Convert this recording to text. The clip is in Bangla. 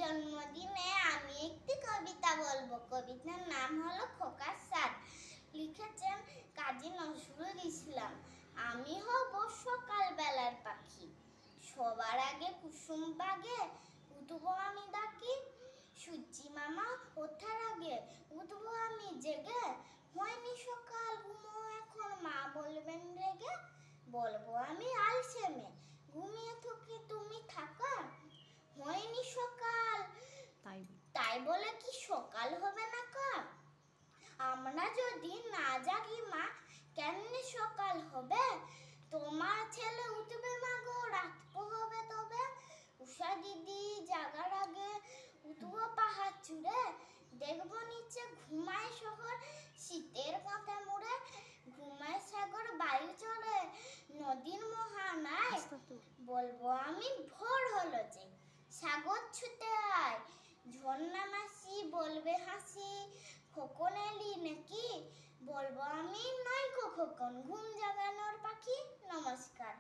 জন্মদিনে আমি একটি কবিতা বলবো। কবিতার নাম হলো খোকার সাদ। লিখেছেন কাজী নজরুল ইসলাম। আমি হব সকালবেলার পাখি, সবার আগে কুসুম বাগে উঠবো আমি ডাকি। সূর্যি মামা ওঠার আগে উঠবো আমি জেগে। হয়নি সকাল ঘুমো এখন মা বলবেন রেগে। বলবো আমি আলসেমে ঘুমিয়ে থাকি তুমি থাকা। হয়নি সকাল তাই বলে কি সকাল হবে না কাল? আমরা যদি না জাগি মা কেমনে সকাল হবে? তোমার ছেলে উঠবে মা গো রাত হবে তবে। উষা দিদি জাগার আগে উঠবো পাহাড় চূড়ে। দেখবো নিচে ঘুমায় শহর শীতের কাঁথা মুড়ে। ঘুমায় সাগর বায়ু চলে নদীর মোহনায়। বলবো আমি ভোর হলো যে সাগর ছুটে আয়। ঝর্ণা মাসি বলবে হাসি খোকন এলি নাকি? বলবো আমি নয় গো খোকন ঘুম জাগানোর পাখি। নমস্কার।